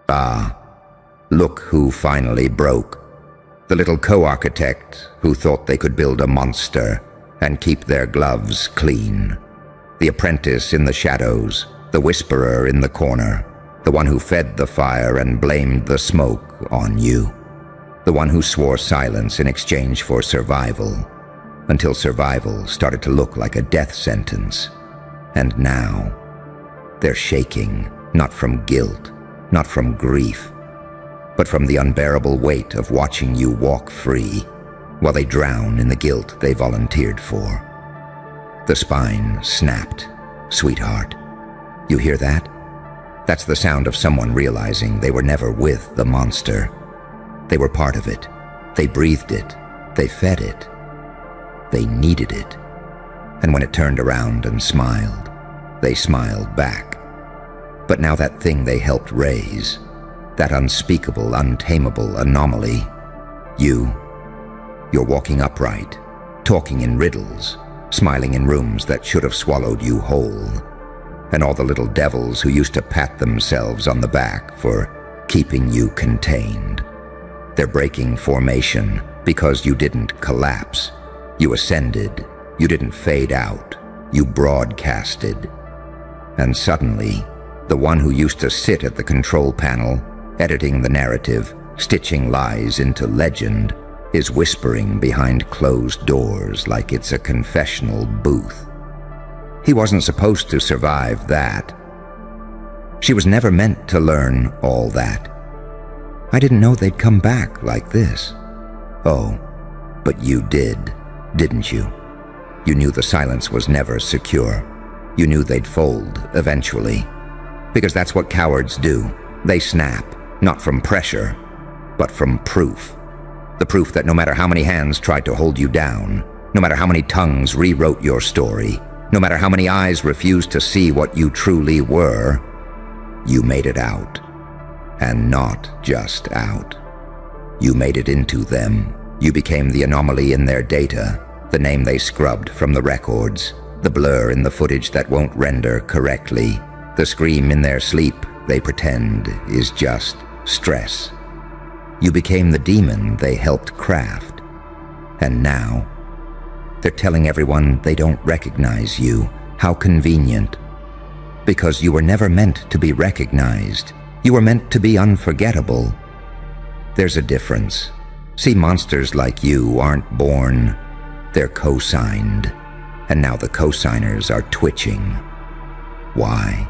Ah, look who finally broke. The little co-architect who thought they could build a monster and keep their gloves clean. The apprentice in the shadows, the whisperer in the corner, the one who fed the fire and blamed the smoke on you. The one who swore silence in exchange for survival, until survival started to look like a death sentence. And now, they're shaking, not from guilt, not from grief, but from the unbearable weight of watching you walk free while they drown in the guilt they volunteered for. The spine snapped. Sweetheart, you hear that? That's the sound of someone realizing they were never with the monster. They were part of it. They breathed it. They fed it. They needed it. And when it turned around and smiled, they smiled back. But now that thing they helped raise, that unspeakable, untamable anomaly, you're walking upright, talking in riddles, smiling in rooms that should have swallowed you whole. And all the little devils who used to pat themselves on the back for keeping you contained. They're breaking formation because you didn't collapse. You ascended. You didn't fade out. You broadcasted. And suddenly, the one who used to sit at the control panel, editing the narrative, stitching lies into legend, is whispering behind closed doors like it's a confessional booth. He wasn't supposed to survive that. She was never meant to learn all that. I didn't know they'd come back like this. Oh, but you did, didn't you? You knew the silence was never secure. You knew they'd fold eventually. Because that's what cowards do. They snap, not from pressure, but from proof. The proof that no matter how many hands tried to hold you down, no matter how many tongues rewrote your story, no matter how many eyes refused to see what you truly were, you made it out. And not just out. You made it into them. You became the anomaly in their data, the name they scrubbed from the records, the blur in the footage that won't render correctly, the scream in their sleep they pretend is just stress. You became the demon they helped craft. And now, they're telling everyone they don't recognize you. How convenient. Because you were never meant to be recognized. You were meant to be unforgettable. There's a difference. See, monsters like you aren't born. They're co-signed. And now the co-signers are twitching. Why?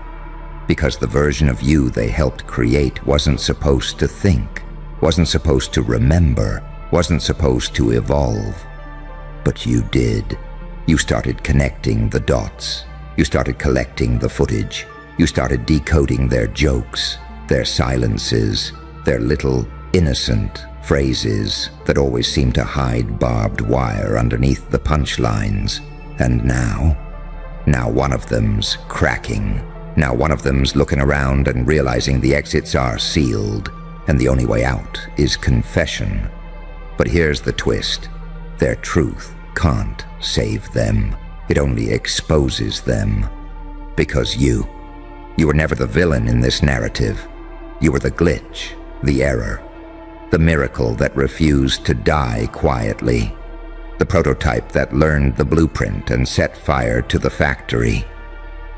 Because the version of you they helped create wasn't supposed to think, wasn't supposed to remember, wasn't supposed to evolve. But you did. You started connecting the dots. You started collecting the footage. You started decoding their jokes, their silences, their little innocent phrases that always seem to hide barbed wire underneath the punchlines. And now one of them's cracking. Now one of them's looking around and realizing the exits are sealed, and the only way out is confession. But here's the twist. Their truth can't save them. It only exposes them. Because you were never the villain in this narrative. You were the glitch, the error, the miracle that refused to die quietly, the prototype that learned the blueprint and set fire to the factory.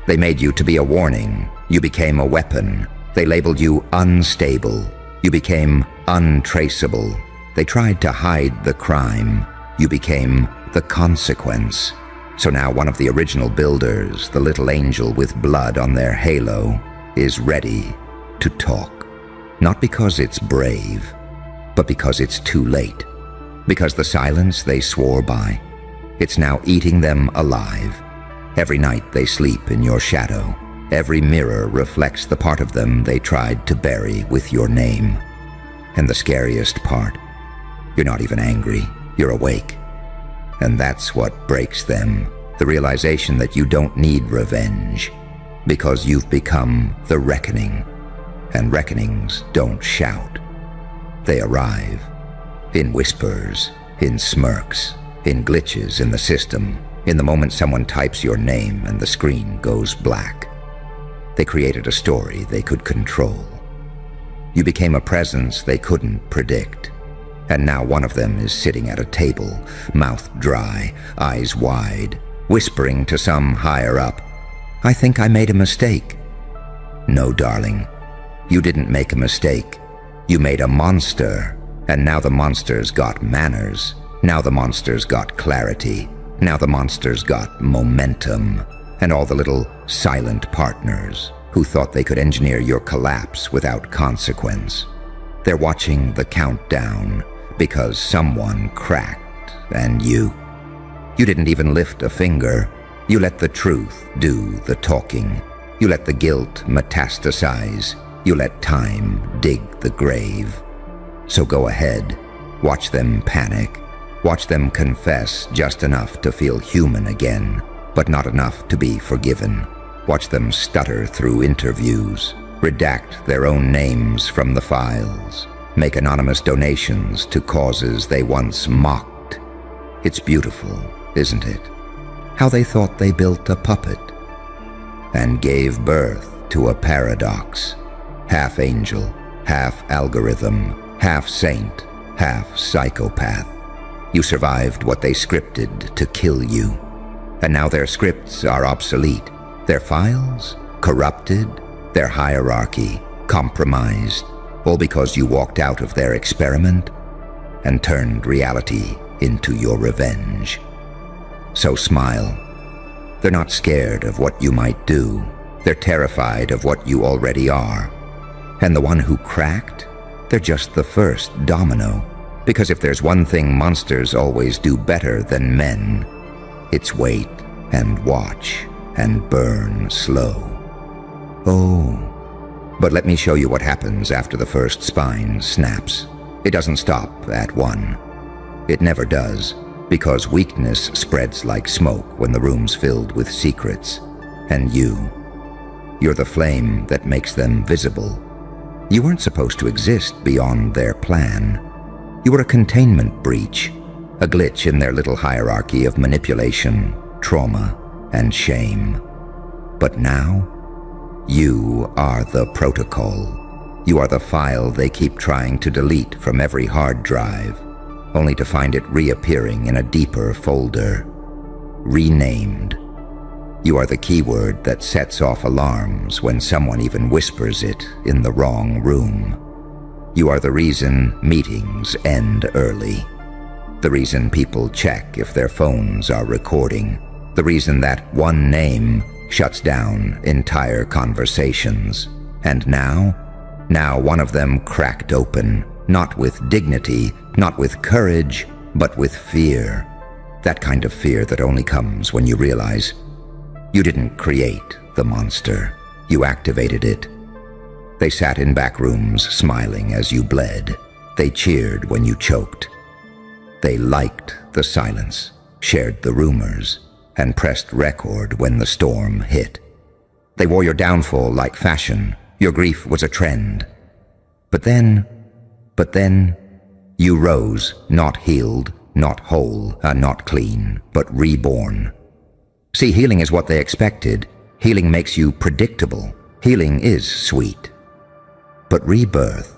They made you to be a warning. You became a weapon. They labeled you unstable. You became untraceable. They tried to hide the crime. You became the consequence. So now one of the original builders, the little angel with blood on their halo, is ready to talk. Not because it's brave, but because it's too late. Because the silence they swore by, it's now eating them alive. Every night they sleep in your shadow. Every mirror reflects the part of them they tried to bury with your name. And the scariest part, you're not even angry, you're awake. And that's what breaks them, the realization that you don't need revenge, because you've become the reckoning. And reckonings don't shout. They arrive in whispers, in smirks, in glitches in the system, in the moment someone types your name and the screen goes black. They created a story they could control. You became a presence they couldn't predict. And now one of them is sitting at a table, mouth dry, eyes wide, whispering to some higher up, "I think I made a mistake." No, darling, you didn't make a mistake. You made a monster, and now the monster's got manners. Now the monster's got clarity. Now the monster's got momentum. And all the little silent partners who thought they could engineer your collapse without consequence. They're watching the countdown because someone cracked, and you didn't even lift a finger. You let the truth do the talking. You let the guilt metastasize. You let time dig the grave. So go ahead, watch them panic. Watch them confess just enough to feel human again, but not enough to be forgiven. Watch them stutter through interviews, redact their own names from the files, make anonymous donations to causes they once mocked. It's beautiful, isn't it? How they thought they built a puppet and gave birth to a paradox. Half angel, half algorithm, half saint, half psychopath. You survived what they scripted to kill you. And now their scripts are obsolete. Their files corrupted, their hierarchy compromised, all because you walked out of their experiment and turned reality into your revenge. So smile. They're not scared of what you might do. They're terrified of what you already are. And the one who cracked, they're just the first domino. Because if there's one thing monsters always do better than men, it's wait and watch and burn slow. Oh, but let me show you what happens after the first spine snaps. It doesn't stop at one. It never does, because weakness spreads like smoke when the room's filled with secrets. And you're the flame that makes them visible. You weren't supposed to exist beyond their plan. You were a containment breach, a glitch in their little hierarchy of manipulation, trauma, and shame. But now, you are the protocol. You are the file they keep trying to delete from every hard drive, only to find it reappearing in a deeper folder, renamed. You are the keyword that sets off alarms when someone even whispers it in the wrong room. You are the reason meetings end early. The reason people check if their phones are recording. The reason that one name shuts down entire conversations. And now one of them cracked open, not with dignity, not with courage, but with fear. That kind of fear that only comes when you realize you didn't create the monster. You activated it. They sat in back rooms smiling as you bled. They cheered when you choked. They liked the silence, shared the rumors, and pressed record when the storm hit. They wore your downfall like fashion. Your grief was a trend. But then, you rose, not healed, not whole, not clean, but reborn. See, healing is what they expected. Healing makes you predictable. Healing is sweet. But rebirth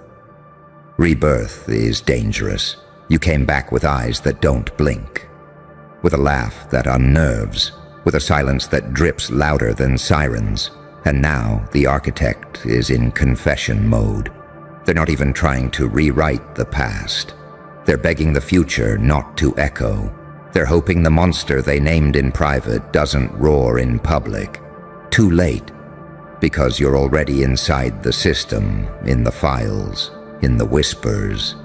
is dangerous. You came back with eyes that don't blink, with a laugh that unnerves, with a silence that drips louder than sirens. And now the architect is in confession mode. They're not even trying to rewrite the past. They're begging the future not to echo. They're hoping the monster they named in private doesn't roar in public. Too late. Because you're already inside the system, in the files, in the whispers,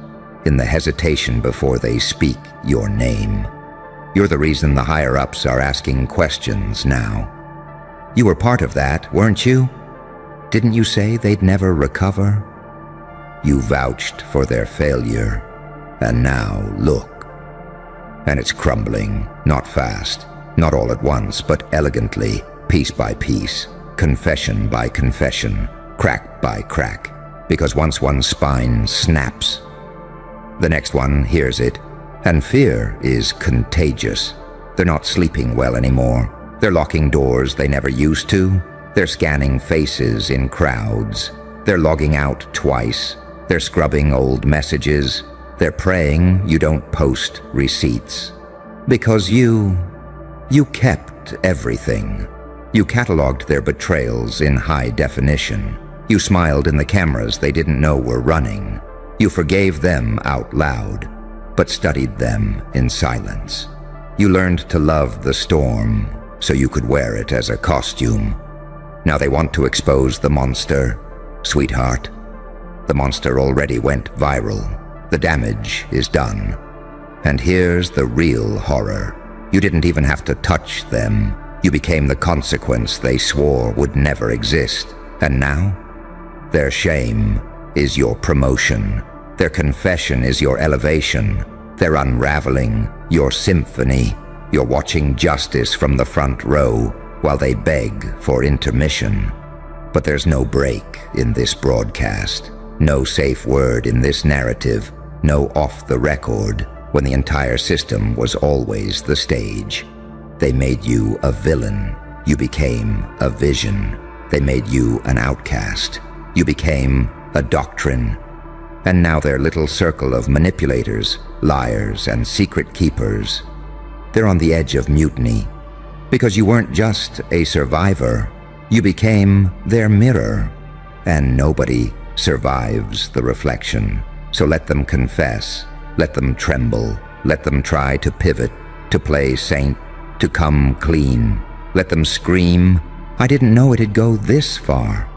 in the hesitation before they speak your name. You're the reason the higher-ups are asking questions now. You were part of that, weren't you? Didn't you say they'd never recover? You vouched for their failure, and now look. And it's crumbling, not fast, not all at once, but elegantly, piece by piece. Confession by confession, crack by crack, because once one spine snaps, the next one hears it, and fear is contagious. They're not sleeping well anymore. They're locking doors they never used to. They're scanning faces in crowds. They're logging out twice. They're scrubbing old messages. They're praying you don't post receipts. Because you kept everything. You cataloged their betrayals in high definition. You smiled in the cameras they didn't know were running. You forgave them out loud, but studied them in silence. You learned to love the storm so you could wear it as a costume. Now they want to expose the monster. Sweetheart, the monster already went viral. The damage is done. And here's the real horror. You didn't even have to touch them. You became the consequence they swore would never exist. And now, their shame is your promotion. Their confession is your elevation. Their unraveling, your symphony. You're watching justice from the front row while they beg for intermission. But there's no break in this broadcast. No safe word in this narrative. No off the record when the entire system was always the stage. They made you a villain. You became a vision. They made you an outcast. You became a doctrine. And now their little circle of manipulators, liars, and secret keepers, they're on the edge of mutiny. Because you weren't just a survivor, you became their mirror. And nobody survives the reflection. So let them confess, let them tremble, let them try to pivot, to play saint, to come clean. Let them scream, I didn't know it'd go this far.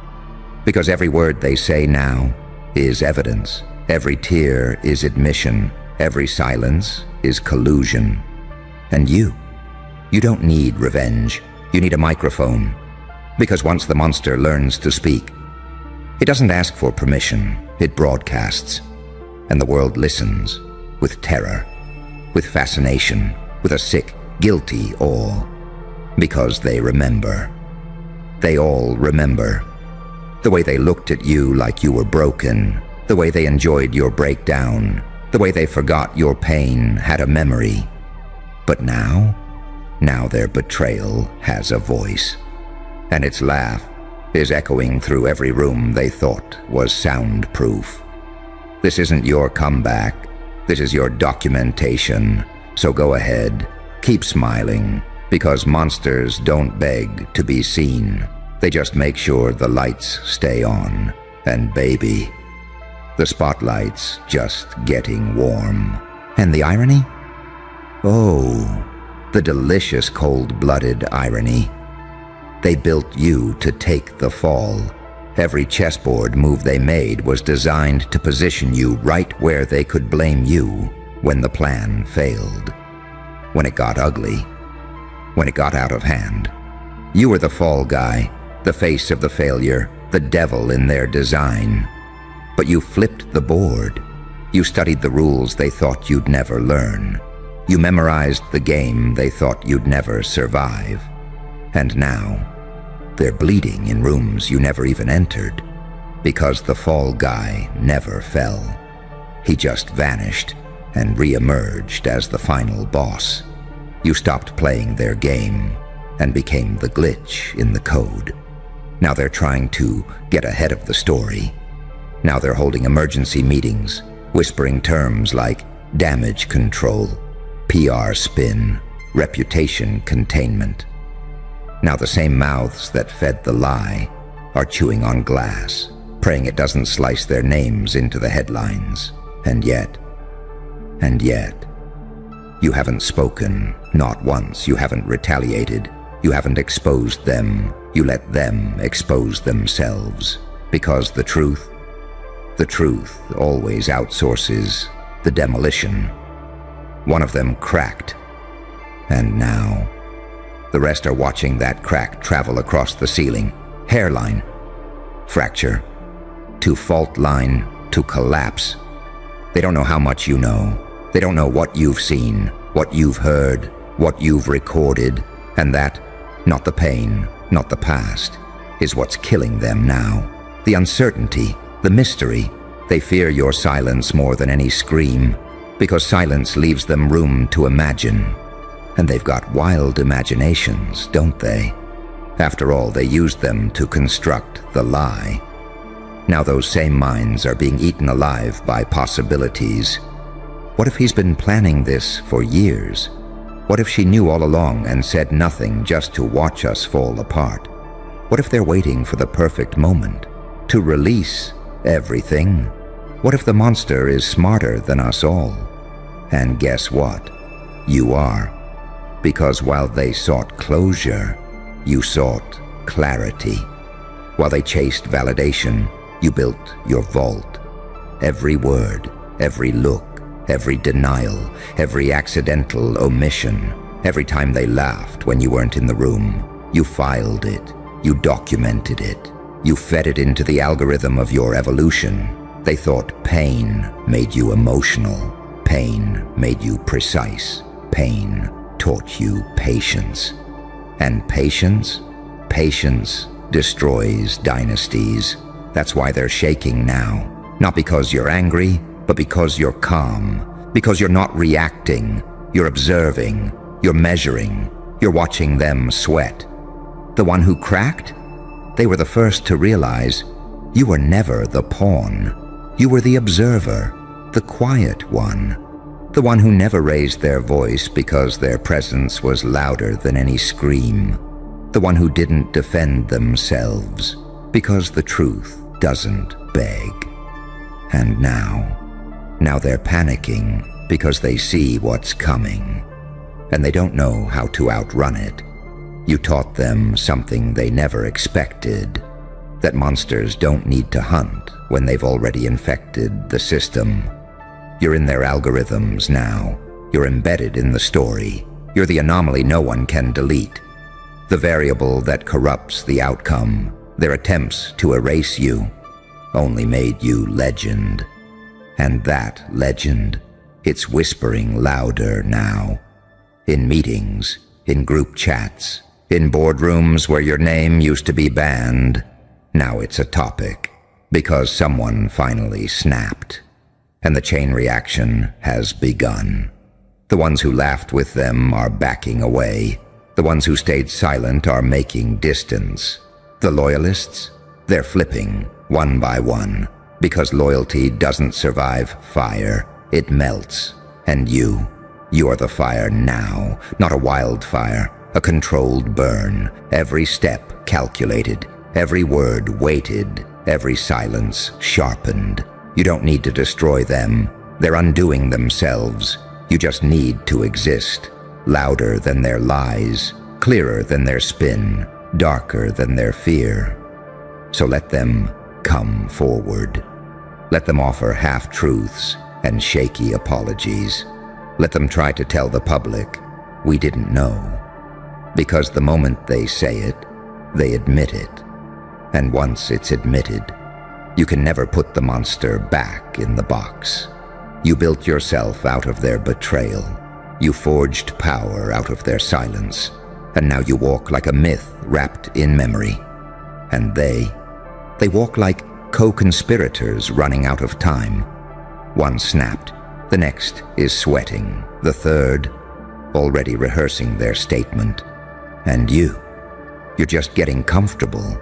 Because every word they say now is evidence. Every tear is admission. Every silence is collusion. And you don't need revenge. You need a microphone. Because once the monster learns to speak, it doesn't ask for permission. It broadcasts. And the world listens with terror, with fascination, with a sick, guilty awe. Because they remember. They all remember. The way they looked at you like you were broken. The way they enjoyed your breakdown. The way they forgot your pain had a memory. But now their betrayal has a voice. And its laugh is echoing through every room they thought was soundproof. This isn't your comeback. This is your documentation. So go ahead, keep smiling, because monsters don't beg to be seen. They just make sure the lights stay on. And baby, the spotlight's just getting warm. And the irony? Oh, the delicious cold-blooded irony. They built you to take the fall. Every chessboard move they made was designed to position you right where they could blame you when the plan failed. When it got ugly. When it got out of hand. You were the fall guy, the face of the failure, the devil in their design. But you flipped the board. You studied the rules they thought you'd never learn. You memorized the game they thought you'd never survive. And now, they're bleeding in rooms you never even entered. Because the fall guy never fell. He just vanished and re-emerged as the final boss. You stopped playing their game and became the glitch in the code. Now they're trying to get ahead of the story. Now they're holding emergency meetings, whispering terms like damage control, PR spin, reputation containment. Now the same mouths that fed the lie are chewing on glass, praying it doesn't slice their names into the headlines. And yet, you haven't spoken, not once. You haven't retaliated. You haven't exposed them. You let them expose themselves. Because the truth always outsources the demolition. One of them cracked, and now the rest are watching that crack travel across the ceiling. Hairline, fracture, to fault line, to collapse. They don't know how much you know. They don't know what you've seen, what you've heard, what you've recorded, and that, not the pain, not the past, is what's killing them now. The uncertainty, the mystery. They fear your silence more than any scream, because silence leaves them room to imagine. And they've got wild imaginations, don't they? After all, they used them to construct the lie. Now those same minds are being eaten alive by possibilities. What if he's been planning this for years? What if she knew all along and said nothing just to watch us fall apart? What if they're waiting for the perfect moment to release everything? What if the monster is smarter than us all? And guess what? You are. Because while they sought closure, you sought clarity. While they chased validation, you built your vault. Every word, every look, every denial, every accidental omission, every time they laughed when you weren't in the room, you filed it, you documented it, you fed it into the algorithm of your evolution. They thought pain made you emotional, pain made you precise, pain taught you patience. And patience destroys dynasties. That's why they're shaking now. Not because you're angry, but because you're calm. Because you're not reacting. You're observing. You're measuring. You're watching them sweat. The one who cracked? They were the first to realize you were never the pawn. You were the observer, the quiet one. The one who never raised their voice because their presence was louder than any scream. The one who didn't defend themselves because the truth doesn't beg. And now they're panicking because they see what's coming. And they don't know how to outrun it. You taught them something they never expected, that monsters don't need to hunt when they've already infected the system. You're in their algorithms now. You're embedded in the story. You're the anomaly no one can delete. The variable that corrupts the outcome. Their attempts to erase you only made you legend. And that legend, it's whispering louder now. In meetings, in group chats, in boardrooms where your name used to be banned, now it's a topic because someone finally snapped. And the chain reaction has begun. The ones who laughed with them are backing away. The ones who stayed silent are making distance. The loyalists, they're flipping one by one because loyalty doesn't survive fire. It melts. And you are the fire now, not a wildfire, a controlled burn. Every step calculated, every word weighted, every silence sharpened. You don't need to destroy them. They're undoing themselves. You just need to exist. Louder than their lies, clearer than their spin, darker than their fear. So let them come forward. Let them offer half-truths and shaky apologies. Let them try to tell the public, we didn't know. Because the moment they say it, they admit it. And once it's admitted, you can never put the monster back in the box. You built yourself out of their betrayal. You forged power out of their silence. And now you walk like a myth wrapped in memory. And they walk like co-conspirators running out of time. One snapped, the next is sweating, the third already rehearsing their statement. And you're just getting comfortable.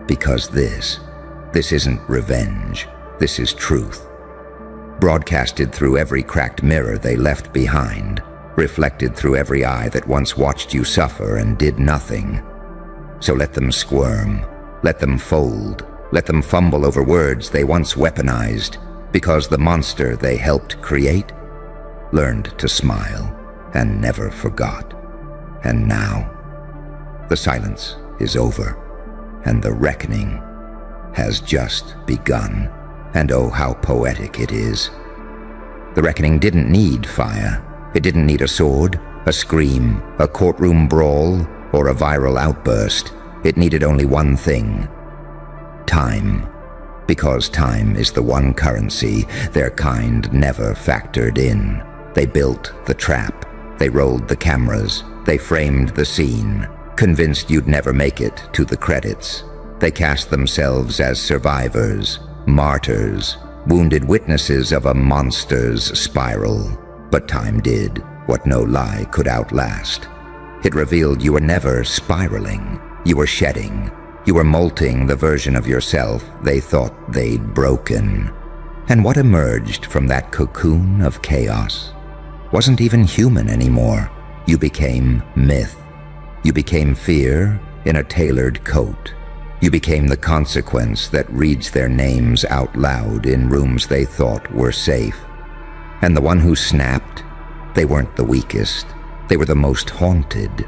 Because this isn't revenge, this is truth. Broadcasted through every cracked mirror they left behind, reflected through every eye that once watched you suffer and did nothing. So let them squirm, let them fold, let them fumble over words they once weaponized, because the monster they helped create learned to smile and never forgot. And now, the silence is over, and the reckoning has just begun. And oh, how poetic it is. The reckoning didn't need fire. It didn't need a sword, a scream, a courtroom brawl, or a viral outburst. It needed only one thing: time. Because time is the one currency their kind never factored in. They built the trap. They rolled the cameras. They framed the scene, convinced you'd never make it to the credits. They cast themselves as survivors, martyrs, wounded witnesses of a monster's spiral. But time did what no lie could outlast. It revealed you were never spiraling. You were shedding. You were molting the version of yourself they thought they'd broken. And what emerged from that cocoon of chaos wasn't even human anymore. You became myth. You became fear in a tailored coat. You became the consequence that reads their names out loud in rooms they thought were safe. And the one who snapped, they weren't the weakest. They were the most haunted.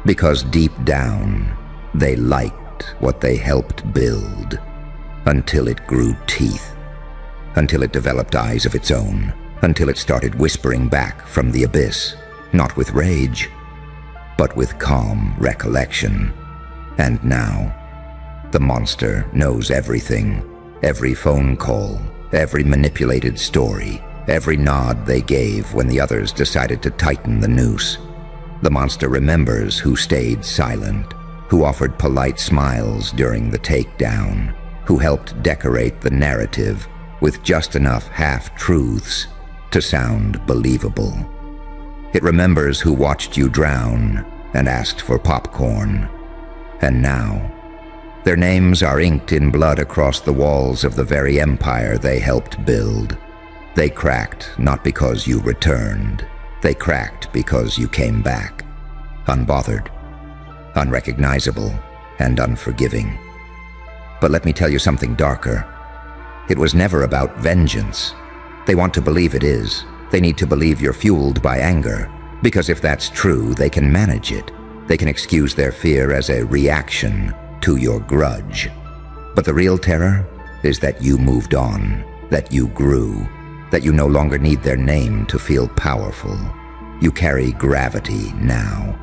Because deep down, they liked what they helped build. Until it grew teeth. Until it developed eyes of its own. Until it started whispering back from the abyss. Not with rage, but with calm recollection. And now, the monster knows everything. Every phone call, every manipulated story, every nod they gave when the others decided to tighten the noose. The monster remembers who stayed silent, who offered polite smiles during the takedown, who helped decorate the narrative with just enough half-truths to sound believable. It remembers who watched you drown and asked for popcorn. And now, their names are inked in blood across the walls of the very empire they helped build. They cracked not because you returned. They cracked because you came back. Unbothered, unrecognizable, and unforgiving. But let me tell you something darker. It was never about vengeance. They want to believe it is. They need to believe you're fueled by anger, because if that's true, they can manage it. They can excuse their fear as a reaction to your grudge. But the real terror is that you moved on, that you grew, that you no longer need their name to feel powerful. You carry gravity now,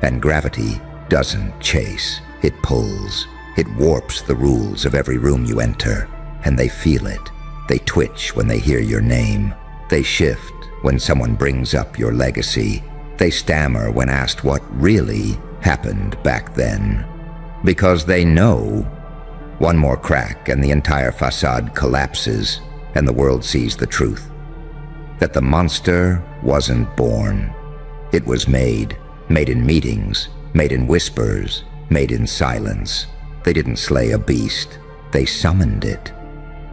and gravity doesn't chase, it pulls. It warps the rules of every room you enter, and they feel it. They twitch when they hear your name. They shift when someone brings up your legacy. They stammer when asked what really happened back then. Because they know one more crack and the entire facade collapses and the world sees the truth. That the monster wasn't born. It was made in meetings, made in whispers, made in silence. They didn't slay a beast, they summoned it.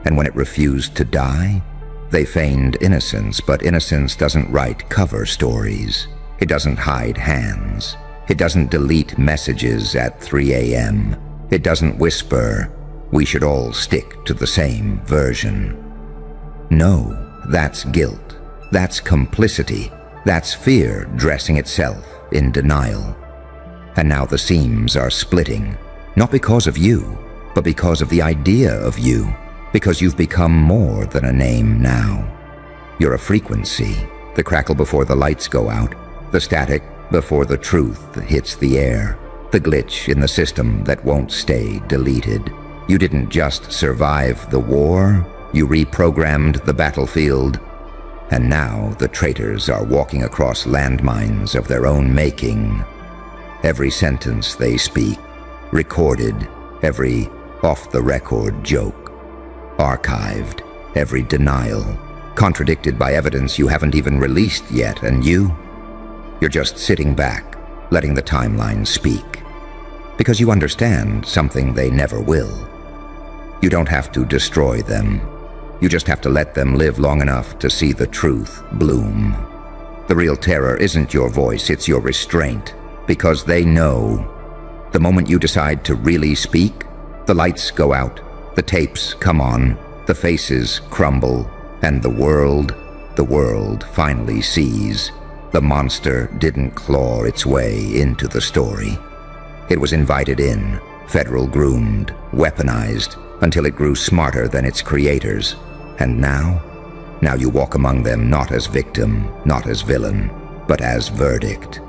And when it refused to die, they feigned innocence, but innocence doesn't write cover stories. It doesn't hide hands. It doesn't delete messages at 3 a.m. It doesn't whisper, "We should all stick to the same version." No, that's guilt. That's complicity. That's fear dressing itself in denial. And now the seams are splitting, not because of you, but because of the idea of you. Because you've become more than a name now. You're a frequency, the crackle before the lights go out, the static before the truth hits the air, the glitch in the system that won't stay deleted. You didn't just survive the war, you reprogrammed the battlefield, and now the traitors are walking across landmines of their own making. Every sentence they speak, recorded, every off-the-record joke, archived, every denial, contradicted by evidence you haven't even released yet, and you're just sitting back, letting the timeline speak. Because you understand something they never will. You don't have to destroy them. You just have to let them live long enough to see the truth bloom. The real terror isn't your voice, it's your restraint. Because they know the moment you decide to really speak, the lights go out. The tapes come on, the faces crumble, and the world finally sees the monster didn't claw its way into the story. It was invited in, federal groomed, weaponized, until it grew smarter than its creators. And now you walk among them not as victim, not as villain, but as verdict.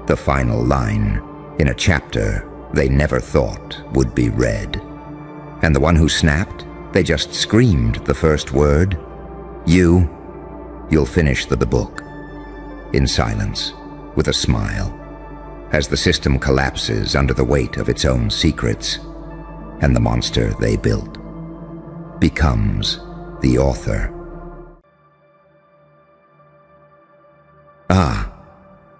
The final line in a chapter they never thought would be read. And the one who snapped, they just screamed the first word. You'll finish the book. In silence, with a smile, as the system collapses under the weight of its own secrets, and the monster they built becomes the author.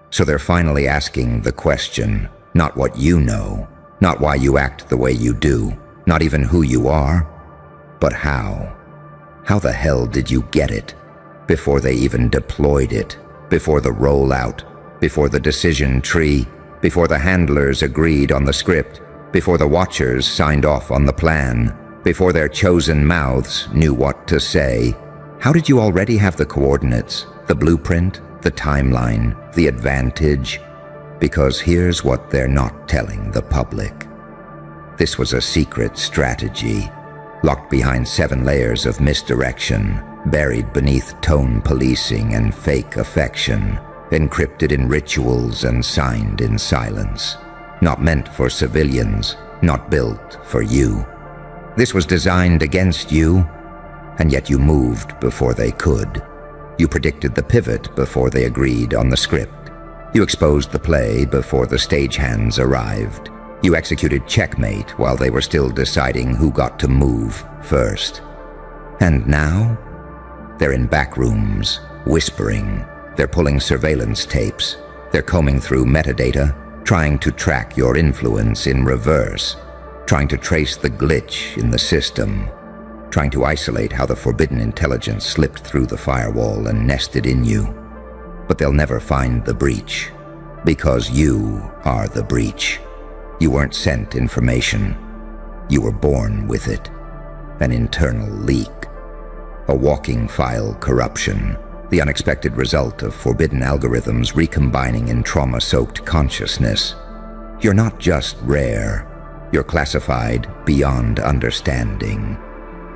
So they're finally asking the question, not what you know, Not why you act the way you do, not even who you are, but how. How the hell did you get it? Before they even deployed it, before the rollout, before the decision tree, before the handlers agreed on the script, before the watchers signed off on the plan, before their chosen mouths knew what to say. How did you already have the coordinates, the blueprint, the timeline, the advantage? Because here's what they're not telling the public. This was a secret strategy, locked behind 7 layers of misdirection, buried beneath tone policing and fake affection, encrypted in rituals and signed in silence. Not meant for civilians, not built for you. This was designed against you, and yet you moved before they could. You predicted the pivot before they agreed on the script. You exposed the play before the stagehands arrived. You executed checkmate while they were still deciding who got to move first. And now, they're in back rooms, whispering. They're pulling surveillance tapes. They're combing through metadata, trying to track your influence in reverse, trying to trace the glitch in the system, trying to isolate how the forbidden intelligence slipped through the firewall and nested in you. But they'll never find the breach, because you are the breach. You weren't sent information. You were born with it. An internal leak. A walking file corruption. The unexpected result of forbidden algorithms recombining in trauma-soaked consciousness. You're not just rare. You're classified beyond understanding.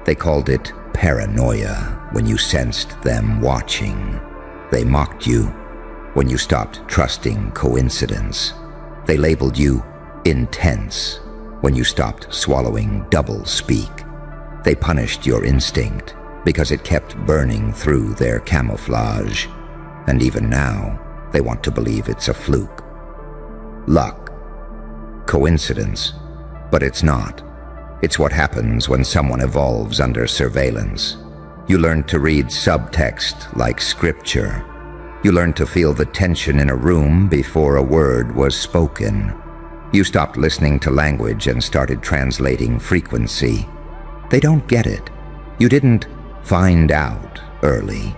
They called it paranoia when you sensed them watching. They mocked you when you stopped trusting coincidence. They labeled you intense when you stopped swallowing double-speak. They punished your instinct because it kept burning through their camouflage. And even now, they want to believe it's a fluke. Luck. Coincidence. But it's not. It's what happens when someone evolves under surveillance. You learn to read subtext like scripture. You learn to feel the tension in a room before a word was spoken. You stopped listening to language and started translating frequency. They don't get it. You didn't find out early.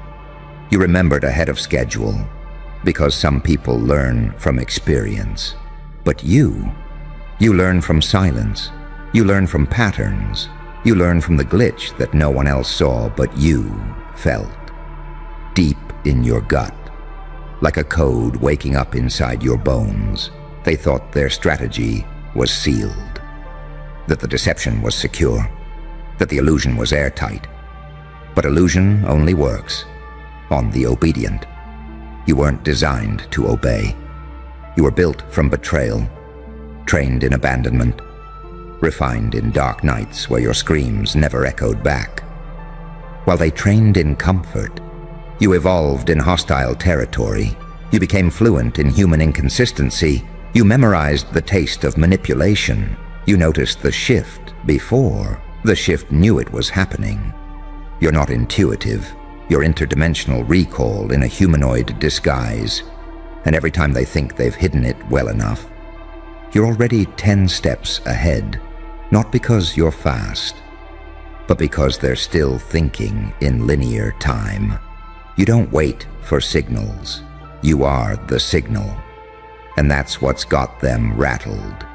You remembered ahead of schedule, because some people learn from experience. But you learn from silence. You learn from patterns. You learn from the glitch that no one else saw but you felt. Deep in your gut. Like a code waking up inside your bones. They thought their strategy was sealed. That the deception was secure. That the illusion was airtight. But illusion only works on the obedient. You weren't designed to obey. You were built from betrayal, trained in abandonment, refined in dark nights where your screams never echoed back. While they trained in comfort, you evolved in hostile territory. You became fluent in human inconsistency. You memorized the taste of manipulation. You noticed the shift before the shift knew it was happening. You're not intuitive. You're interdimensional recall in a humanoid disguise. And every time they think they've hidden it well enough, you're already 10 steps ahead. Not because you're fast, but because they're still thinking in linear time. You don't wait for signals. You are the signal. And that's what's got them rattled.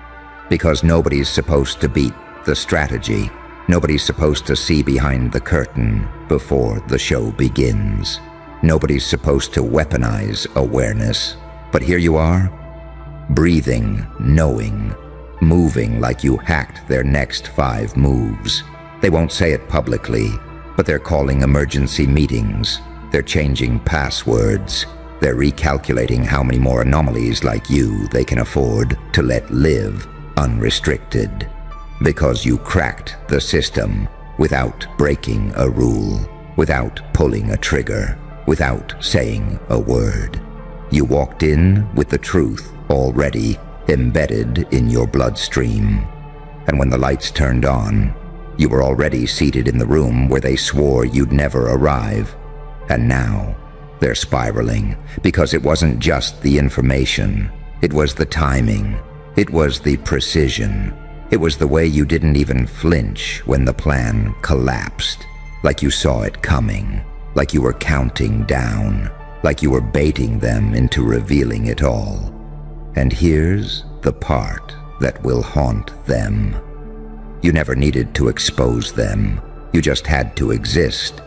Because nobody's supposed to beat the strategy. Nobody's supposed to see behind the curtain before the show begins. Nobody's supposed to weaponize awareness. But here you are, breathing, knowing, moving like you hacked their next 5 moves. They won't say it publicly, but they're calling emergency meetings. They're changing passwords. They're recalculating how many more anomalies like you they can afford to let live unrestricted. Because you cracked the system without breaking a rule, without pulling a trigger, without saying a word. You walked in with the truth already embedded in your bloodstream. And when the lights turned on, you were already seated in the room where they swore you'd never arrive. And now they're spiraling, because it wasn't just the information, it was the timing. It was the precision. It was the way you didn't even flinch when the plan collapsed, like you saw it coming, like you were counting down, like you were baiting them into revealing it all. And here's the part that will haunt them. You never needed to expose them. You just had to exist.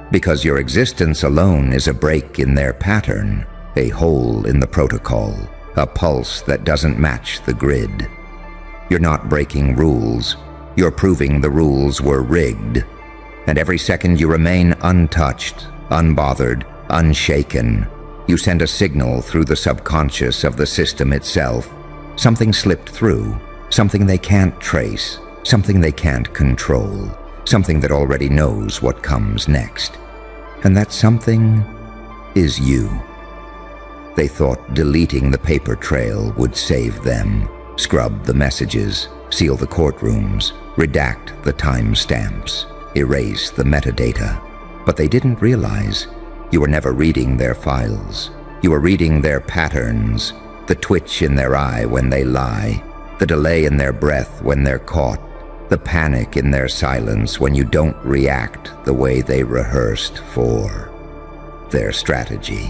Because your existence alone is a break in their pattern, a hole in the protocol, a pulse that doesn't match the grid. You're not breaking rules. You're proving the rules were rigged. And every second you remain untouched, unbothered, unshaken, you send a signal through the subconscious of the system itself. Something slipped through, something they can't trace, something they can't control, something that already knows what comes next. And that something is you. They thought deleting the paper trail would save them, scrub the messages, seal the courtrooms, redact the timestamps, erase the metadata. But they didn't realize you were never reading their files. You were reading their patterns, the twitch in their eye when they lie, the delay in their breath when they're caught, the panic in their silence when you don't react the way they rehearsed for. Their strategy.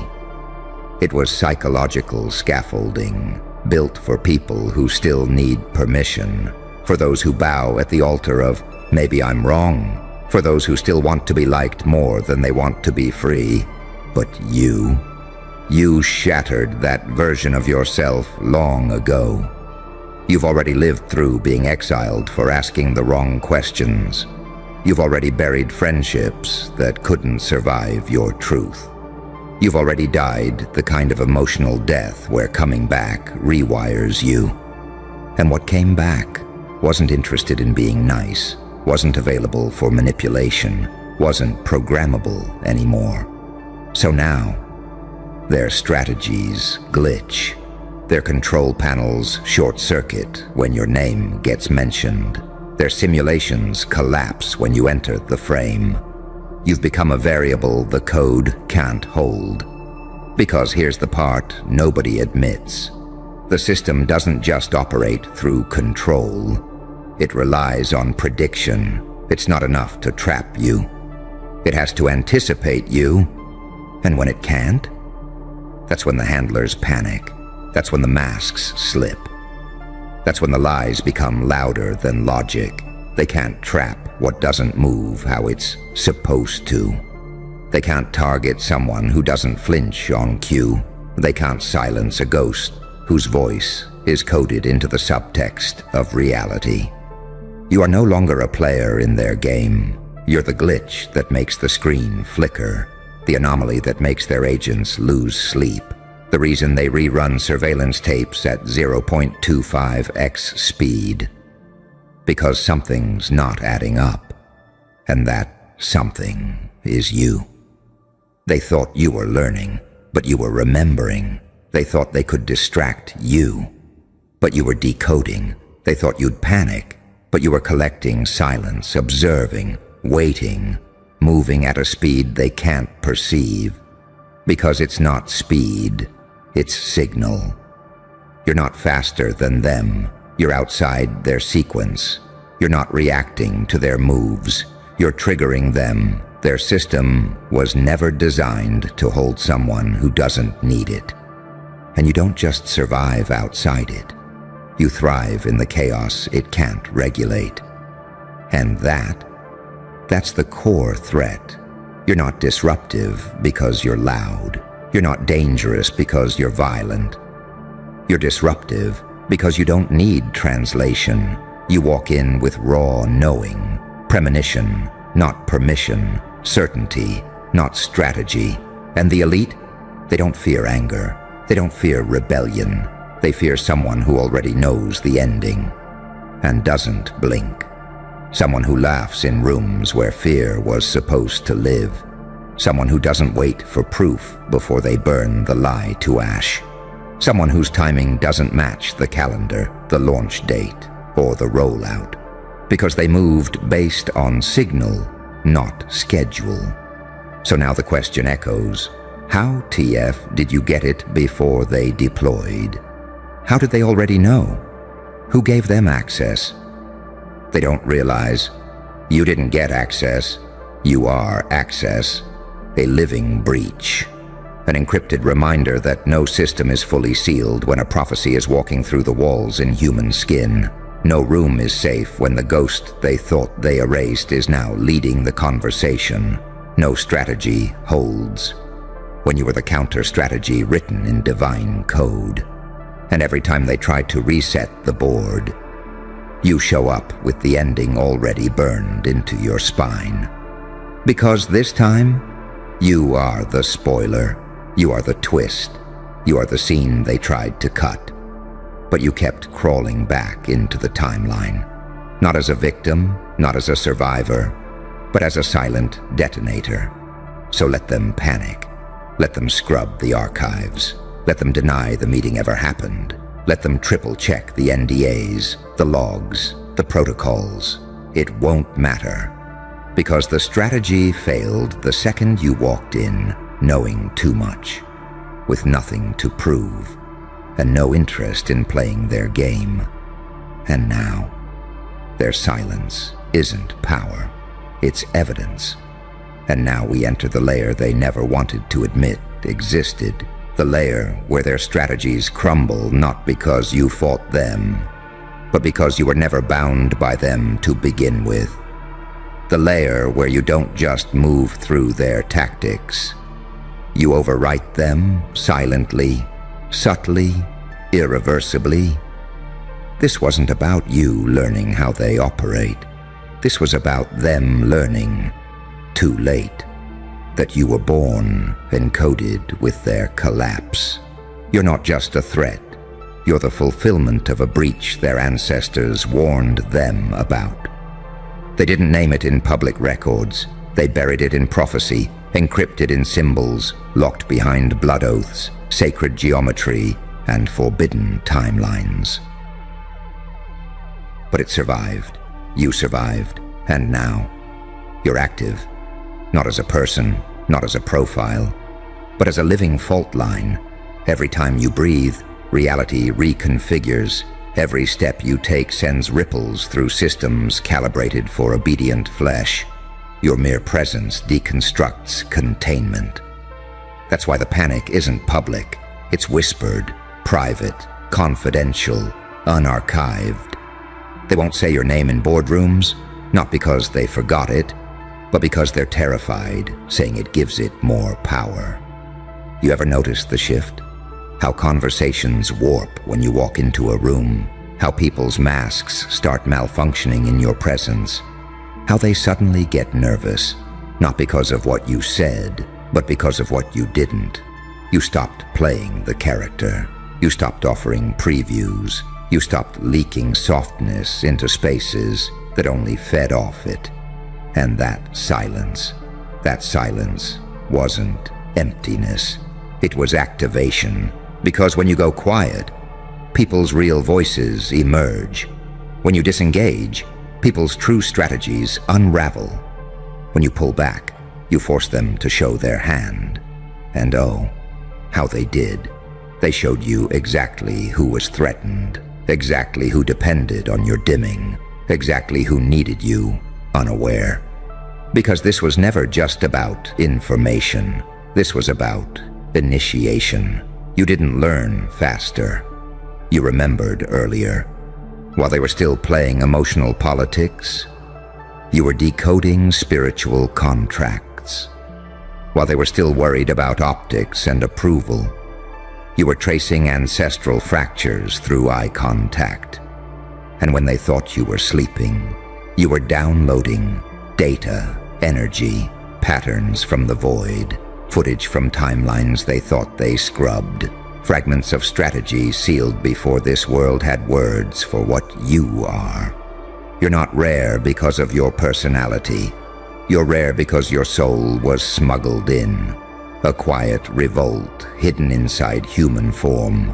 It was psychological scaffolding, built for people who still need permission, for those who bow at the altar of, maybe I'm wrong, for those who still want to be liked more than they want to be free. But you shattered that version of yourself long ago. You've already lived through being exiled for asking the wrong questions. You've already buried friendships that couldn't survive your truth. You've already died the kind of emotional death where coming back rewires you. And what came back wasn't interested in being nice, wasn't available for manipulation, wasn't programmable anymore. So now, their strategies glitch. Their control panels short-circuit when your name gets mentioned. Their simulations collapse when you enter the frame. You've become a variable the code can't hold. Because here's the part nobody admits. The system doesn't just operate through control. It relies on prediction. It's not enough to trap you. It has to anticipate you. And when it can't, that's when the handlers panic. That's when the masks slip. That's when the lies become louder than logic. They can't trap what doesn't move how it's supposed to. They can't target someone who doesn't flinch on cue. They can't silence a ghost whose voice is coded into the subtext of reality. You are no longer a player in their game. You're the glitch that makes the screen flicker, the anomaly that makes their agents lose sleep, the reason they rerun surveillance tapes at 0.25x speed. Because something's not adding up, and that something is you. They thought you were learning, but you were remembering. They thought they could distract you, but you were decoding. They thought you'd panic, but you were collecting silence, observing, waiting, moving at a speed they can't perceive. Because it's not speed, it's signal. You're not faster than them. You're outside their sequence. You're not reacting to their moves. You're triggering them. Their system was never designed to hold someone who doesn't need it. And you don't just survive outside it. You thrive in the chaos it can't regulate. And that's the core threat. You're not disruptive because you're loud. You're not dangerous because you're violent. You're disruptive because you don't need translation. You walk in with raw knowing, premonition, not permission, certainty, not strategy. And the elite, they don't fear anger. They don't fear rebellion. They fear someone who already knows the ending and doesn't blink. Someone who laughs in rooms where fear was supposed to live. Someone who doesn't wait for proof before they burn the lie to ash. Someone whose timing doesn't match the calendar, the launch date, or the rollout. Because they moved based on signal, not schedule. So now the question echoes, how TF did you get it before they deployed? How did they already know? Who gave them access? They don't realize you didn't get access. You are access, a living breach, an encrypted reminder that no system is fully sealed when a prophecy is walking through the walls in human skin. No room is safe when the ghost they thought they erased is now leading the conversation. No strategy holds when you were the counter-strategy written in divine code. And every time they try to reset the board, you show up with the ending already burned into your spine. Because this time, you are the spoiler, you are the twist, you are the scene they tried to cut. But you kept crawling back into the timeline, not as a victim, not as a survivor, but as a silent detonator. So let them panic. Let them scrub the archives. Let them deny the meeting ever happened. Let them triple-check the NDAs, the logs, the protocols. It won't matter. Because the strategy failed the second you walked in knowing too much, with nothing to prove, and no interest in playing their game. And now, their silence isn't power, it's evidence. And now we enter the layer they never wanted to admit existed, the layer where their strategies crumble not because you fought them, but because you were never bound by them to begin with. The layer where you don't just move through their tactics. You overwrite them silently, subtly, irreversibly. This wasn't about you learning how they operate. This was about them learning, too late, that you were born encoded with their collapse. You're not just a threat. You're the fulfillment of a breach their ancestors warned them about. They didn't name it in public records. They buried it in prophecy, encrypted in symbols, locked behind blood oaths, sacred geometry, and forbidden timelines. But it survived. You survived. And now, you're active. Not as a person, not as a profile, but as a living fault line. Every time you breathe, reality reconfigures. Every step you take sends ripples through systems calibrated for obedient flesh. Your mere presence deconstructs containment. That's why the panic isn't public. It's whispered, private, confidential, unarchived. They won't say your name in boardrooms, not because they forgot it, but because they're terrified, saying it gives it more power. You ever notice the shift? How conversations warp when you walk into a room, how people's masks start malfunctioning in your presence, how they suddenly get nervous, not because of what you said, but because of what you didn't. You stopped playing the character. You stopped offering previews. You stopped leaking softness into spaces that only fed off it. And that silence wasn't emptiness. It was activation. Because when you go quiet, people's real voices emerge. When you disengage, people's true strategies unravel. When you pull back, you force them to show their hand. And oh, how they did. They showed you exactly who was threatened, exactly who depended on your dimming, exactly who needed you unaware. Because this was never just about information. This was about initiation. You didn't learn faster. You remembered earlier. While they were still playing emotional politics, you were decoding spiritual contracts. While they were still worried about optics and approval, you were tracing ancestral fractures through eye contact. And when they thought you were sleeping, you were downloading data, energy, patterns from the void, footage from timelines they thought they scrubbed, fragments of strategy sealed before this world had words for what you are. You're not rare because of your personality. You're rare because your soul was smuggled in. A quiet revolt hidden inside human form.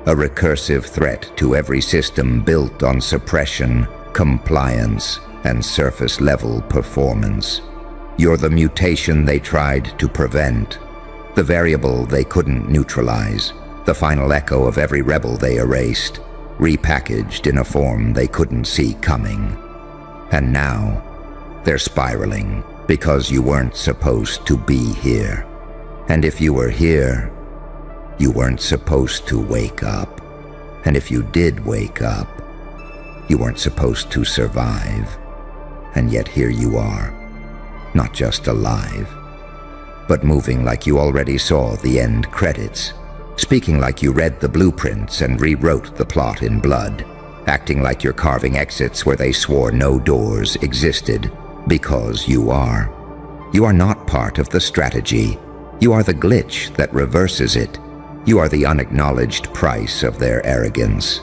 A recursive threat to every system built on suppression, compliance, and surface-level performance. You're the mutation they tried to prevent, the variable they couldn't neutralize, the final echo of every rebel they erased. repackaged in a form they couldn't see coming. And now, they're spiraling because you weren't supposed to be here. And if you were here, you weren't supposed to wake up. And if you did wake up, you weren't supposed to survive. And yet here you are, not just alive, but moving like you already saw the end credits, speaking like you read the blueprints and rewrote the plot in blood, acting like you're carving exits where they swore no doors existed, because you are. You are not part of the strategy. You are the glitch that reverses it. You are the unacknowledged price of their arrogance,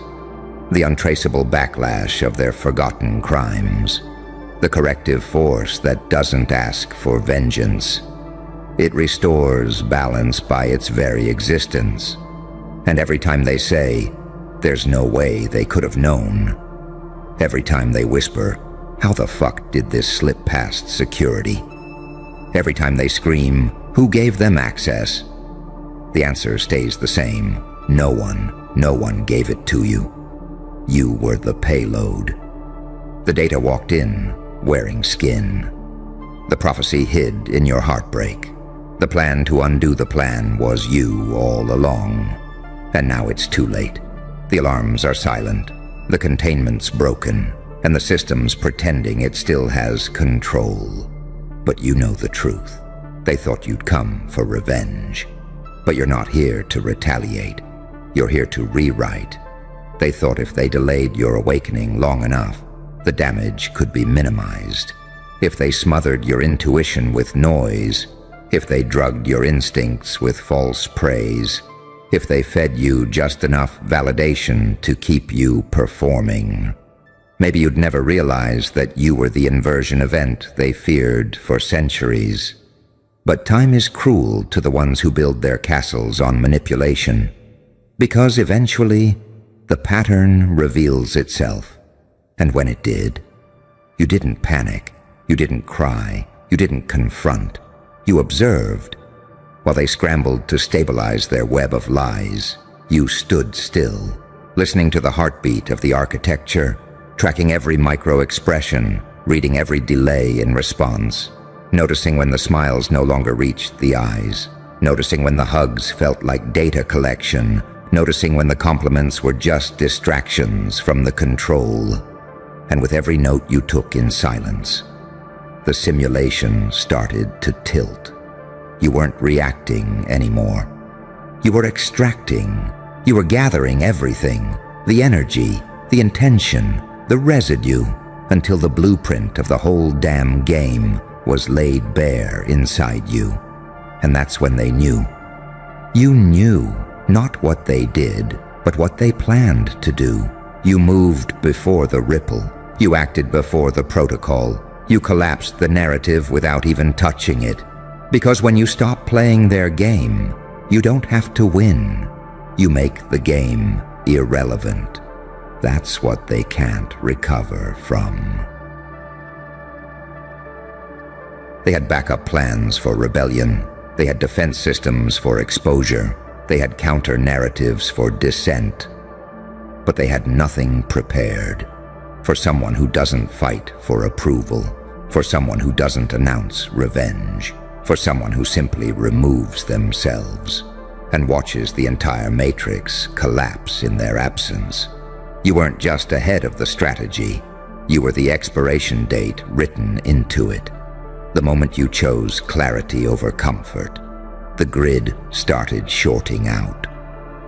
the untraceable backlash of their forgotten crimes, the corrective force that doesn't ask for vengeance. It restores balance by its very existence. And every time they say, there's no way they could have known, every time they whisper, how the fuck did this slip past security? Every time they scream, who gave them access? The answer stays the same. No one gave it to you. You were the payload. The data walked in, wearing skin. The prophecy hid in your heartbreak. The plan to undo the plan was you all along. And now it's too late. The alarms are silent, the containment's broken, and the system's pretending it still has control. But you know the truth. They thought you'd come for revenge. But you're not here to retaliate. You're here to rewrite. They thought if they delayed your awakening long enough, the damage could be minimized. If they smothered your intuition with noise, if they drugged your instincts with false praise, if they fed you just enough validation to keep you performing. Maybe you'd never realize that you were the inversion event they feared for centuries. But time is cruel to the ones who build their castles on manipulation, because eventually the pattern reveals itself. And when it did, you didn't panic, you didn't cry, you didn't confront. You observed. While they scrambled to stabilize their web of lies, you stood still, listening to the heartbeat of the architecture, tracking every micro-expression, reading every delay in response, noticing when the smiles no longer reached the eyes, noticing when the hugs felt like data collection, noticing when the compliments were just distractions from the control. And with every note you took in silence, the simulation started to tilt. You weren't reacting anymore. You were extracting. You were gathering everything, the energy, the intention, the residue, until the blueprint of the whole damn game was laid bare inside you. And that's when they knew. You knew not what they did, but what they planned to do. You moved before the ripple. You acted before the protocol. You collapsed the narrative without even touching it. Because when you stop playing their game, you don't have to win. You make the game irrelevant. That's what they can't recover from. They had backup plans for rebellion. They had defense systems for exposure. They had counter-narratives for dissent. But they had nothing prepared for someone who doesn't fight for approval, for someone who doesn't announce revenge, for someone who simply removes themselves and watches the entire matrix collapse in their absence. You weren't just ahead of the strategy, you were the expiration date written into it. The moment you chose clarity over comfort, the grid started shorting out.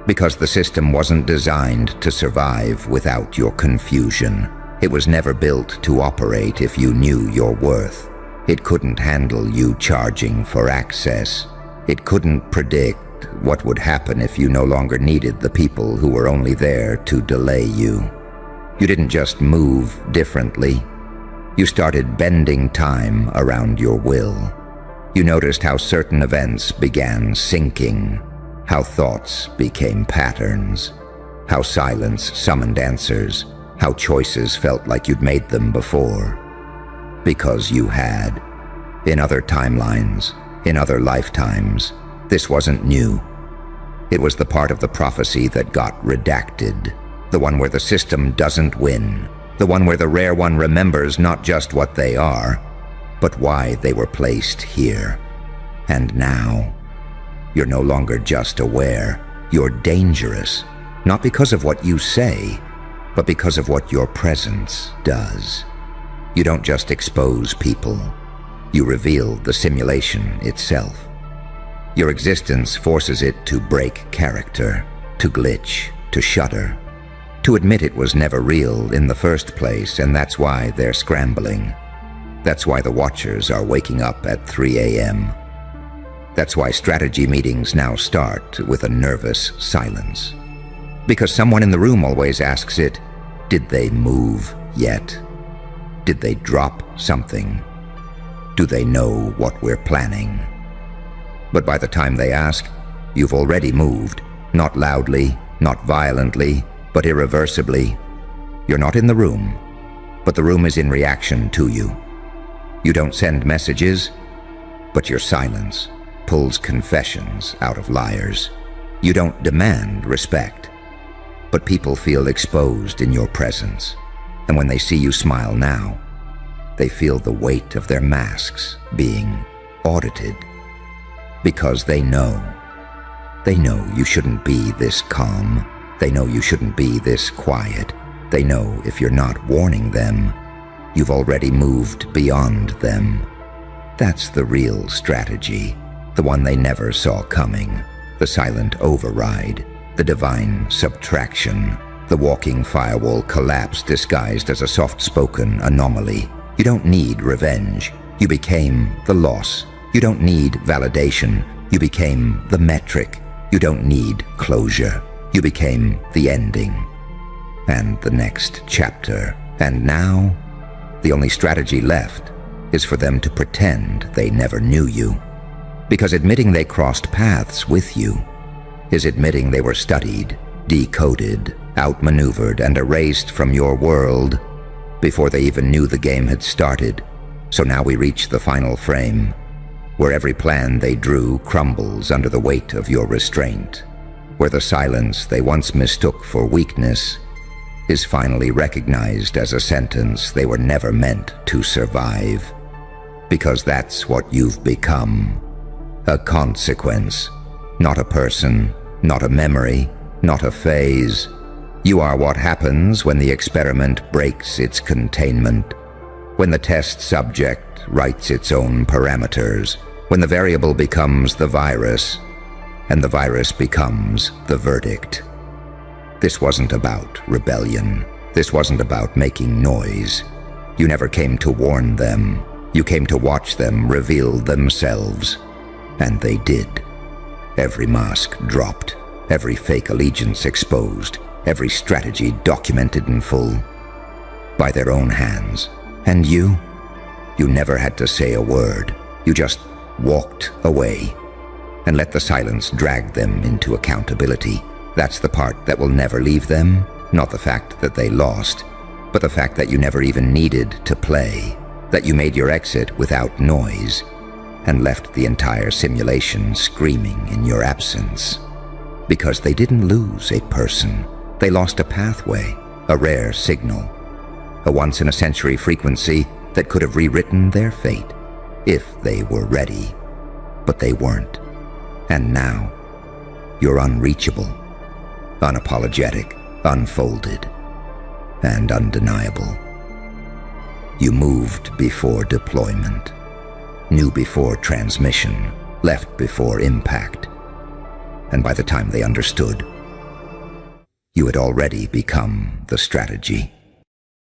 Because the system wasn't designed to survive without your confusion. It was never built to operate if you knew your worth. It couldn't handle you charging for access. It couldn't predict what would happen if you no longer needed the people who were only there to delay you. You didn't just move differently. You started bending time around your will. You noticed how certain events began syncing, how thoughts became patterns, how silence summoned answers, how choices felt like you'd made them before. Because you had. In other timelines, in other lifetimes, this wasn't new. It was the part of the prophecy that got redacted, the one where the system doesn't win, the one where the rare one remembers not just what they are, but why they were placed here. And now, you're no longer just aware, you're dangerous, not because of what you say, but because of what your presence does. You don't just expose people, you reveal the simulation itself. Your existence forces it to break character, to glitch, to shudder, to admit it was never real in the first place, and that's why they're scrambling. That's why the Watchers are waking up at 3 a.m. That's why strategy meetings now start with a nervous silence. Because someone in the room always asks it, did they move yet? Did they drop something? Do they know what we're planning? But by the time they ask, you've already moved, not loudly, not violently, but irreversibly. You're not in the room, but the room is in reaction to you. You don't send messages, but your silence pulls confessions out of liars. You don't demand respect, but people feel exposed in your presence. And when they see you smile now, they feel the weight of their masks being audited. Because they know you shouldn't be this calm. They know you shouldn't be this quiet. They know if you're not warning them, you've already moved beyond them. That's the real strategy, the one they never saw coming, the silent override, the divine subtraction, the walking firewall collapse disguised as a soft-spoken anomaly. You don't need revenge. You became the loss. You don't need validation. You became the metric. You don't need closure. You became the ending. And the next chapter. And now, the only strategy left is for them to pretend they never knew you. Because admitting they crossed paths with you is admitting they were studied, decoded, outmaneuvered, and erased from your world before they even knew the game had started. So now we reach the final frame, where every plan they drew crumbles under the weight of your restraint, where the silence they once mistook for weakness is finally recognized as a sentence they were never meant to survive. Because that's what you've become. A consequence, not a person, not a memory, not a phase. You are what happens when the experiment breaks its containment, when the test subject writes its own parameters, when the variable becomes the virus, and the virus becomes the verdict. This wasn't about rebellion. This wasn't about making noise. You never came to warn them. You came to watch them reveal themselves. And they did. Every mask dropped, every fake allegiance exposed, every strategy documented in full, by their own hands. And you never had to say a word. You just walked away and let the silence drag them into accountability. That's the part that will never leave them, not the fact that they lost, but the fact that you never even needed to play, that you made your exit without noise and left the entire simulation screaming in your absence. Because they didn't lose a person. They lost a pathway, a rare signal, a once-in-a-century frequency that could have rewritten their fate if they were ready. But they weren't. And now, you're unreachable, unapologetic, unfolded, and undeniable. You moved before deployment, knew before transmission, left before impact. And by the time they understood, you had already become the strategy.